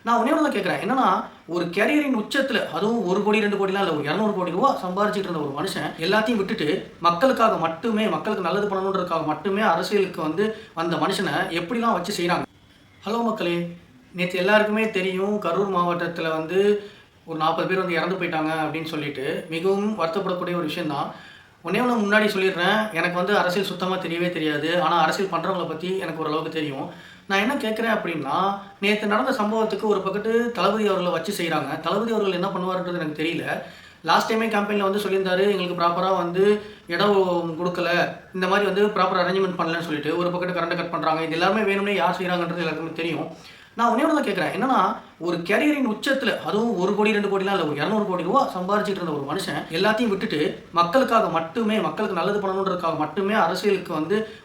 நான் ஒண்ணே ஒண்ணு தான் கேட்கிறேன். என்னன்னா, ஒரு கேரியரின் உச்சத்தில அதுவும் 1 கோடி 2 கோடிலாம் இல்ல. ஒரு 200 கோடி ரூவா சம்பாரிச்சுட்டு இருந்த ஒரு மனுஷன் எல்லாத்தையும் விட்டுட்டு மக்களுக்காக மட்டுமே, மக்களுக்கு நல்லது பண்ணணுன்றதுக்காக மட்டுமே அரசியலுக்கு வந்த மனுஷன எப்படிலாம் வச்சு செய்றாங்க. ஹலோ மக்களே! நேத்து எல்லாருக்குமே தெரியும். கரூர் மாவட்டத்தில ஒரு 40 பேர் இறந்து போயிட்டாங்க அப்படின்னு சொல்லிட்டு, மிகவும் வருத்தப்படக்கூடிய ஒரு விஷயம் தான். ஒண்ணே ஒண்ணு முன்னாடி சொல்லிடுறேன். எனக்கு அரசியல் சுத்தமா தெரியவே தெரியாது. ஆனா அரசியல் பண்றவங்கள பத்தி எனக்கு ஓரளவுக்கு தெரியும். நான் என்ன கேட்கிறேன் அப்படின்னா, நேத்து நடந்த சம்பவத்துக்கு ஒரு பக்கத்து தளபதி அவர்கள வச்சு செய்றாங்க. தளபதி அவர்கள் என்ன பண்ணுவாருன்றது எனக்கு தெரியல. லாஸ்ட் டைமே கேம்பெயின்ல சொல்லியிருந்தாரு, எங்களுக்கு ப்ராப்பரா இடம் குடுக்கல. இந்த மாரி ப்ராப்பர் அரேஞ்ச்மென்ட் பண்ணலன்னு சொல்லிட்டு, ஒரு பக்கத்து கரண்ட்ட கட் பண்றாங்க. இது எல்லாமே வேணும்னே யார் செய்றாங்கன்றது எல்லாருக்குமே தெரியும். நான் ஒண்ணே ஒண்ணு தான் கேட்கிறேன். என்னன்னா, ஒரு கேரியரின் உச்சத்தில அதுவும் 1 கோடி 2 கோடிலாம் இல்ல. ஒரு 200 கோடி ரூவா சம்பாரிச்சுட்டு இருந்த ஒரு மனுஷன் எல்லாத்தையும் விட்டுட்டு மக்களுக்காக மட்டுமே, மக்களுக்கு நல்லது பண்ணணுன்றதுக்காக மட்டுமே அரசியலுக்கு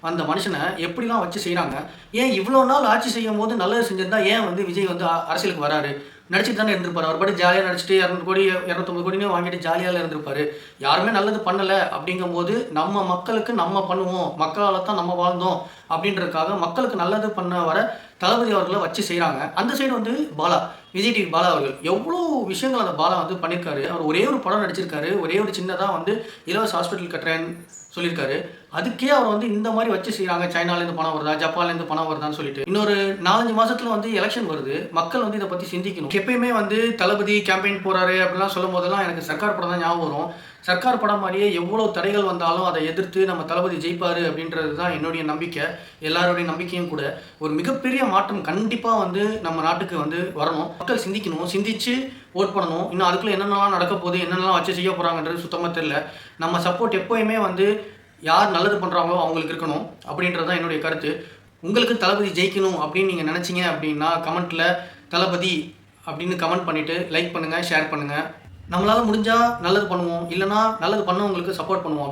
வந்த மனுஷன எப்படிலாம் வச்சு செய்றாங்க. ஏன் இவ்ளோ நாள் ஆட்சி செய்யும்போது நல்லது செஞ்சிருந்தா ஏன் விஜய் அரசியலுக்கு வராரு? நடிச்சுட்டு தானே இருந்திருப்பாரு. அவர் பாட்டுக்கு ஜாலியா நடிச்சுட்டு 200 கோடி 250 கோடின்னு வாங்கிட்டு ஜாலியால இருந்திருப்பாரு. யாருமே நல்லது பண்ணல அப்படிங்கும்போது, நம்ம மக்களுக்கு நம்ம பண்ணுவோம். மக்களால தான் நம்ம வாழ்ந்தோம் அப்படின்றதுக்காக மக்களுக்கு நல்லது பண்ண வர தளபதி அவர்கள வச்சு செய்றாங்க. அந்த சைடு பாலா, விஜய் டிவி பாலா அவர்கள் எவ்வளோ விஷயங்கள் அந்த பாலா பண்ணியிருக்காரு. அவர் ஒரே ஒரு படம் நடிச்சிருக்காரு. ஒரே ஒரு சின்னதா இலவச ஹாஸ்பிட்டல் கட்டுறேன்னு சொல்லியிருக்காரு. அதுக்கே அவர் இந்த மாரி வச்சு செய்றாங்க. சைனாலேருந்து பணம் வருதா? ஜப்பான்லேருந்து பணம் வருதான்னு சொல்லிட்டு. இன்னொரு 4, 5 மாசத்துல எலக்ஷன் வருது. மக்கள் இத பத்தி சிந்திக்கணும். எப்பயுமே தளபதி கேம்பெயின் போறாரு அப்படிலாம் சொல்லும்போதெல்லாம் எனக்கு சர்க்கார் படம் தான் ஞாபகம் வரும். சர்க்கார் படம் மாரியே எவ்வளோ தடைகள் வந்தாலும் அதை எதிர்த்து நம்ம தளபதி ஜெயிப்பாரு அப்படின்றது தான் என்னுடைய நம்பிக்கை. எல்லாருடைய நம்பிக்கையும் கூட. ஒரு மிகப்பெரிய மாற்றம் கண்டிப்பா நம்ம நாட்டுக்கு வரணும். மக்கள் சிந்திக்கணும். சிந்திச்சு வோட் பண்ணணும். இன்னும் அதுக்குள்ள என்னென்னலாம் நடக்க போகுது, என்னென்னலாம் வச்சு செய்ய போறாங்கன்றது சுத்தமா தெரியல. நம்ம சப்போர்ட் எப்பயுமே யார் நல்லது பண்றாங்களோ அவங்களுக்கு இருக்கணும் அப்படின்றது தான் என்னுடைய கருத்து. உங்களுக்கு தளபதி ஜெயிக்கணும் அப்படின்னு நீங்க நினைச்சீங்க அப்படின்னா, கமெண்ட்ல தளபதி அப்படின்னு கமெண்ட் பண்ணிட்டு லைக் பண்ணுங்க, ஷேர் பண்ணுங்க. நம்மளால முடிஞ்சா நல்லது பண்ணுவோம். இல்லன்னா நல்லது பண்ணவங்களுக்கு சப்போர்ட் பண்ணுவோம்.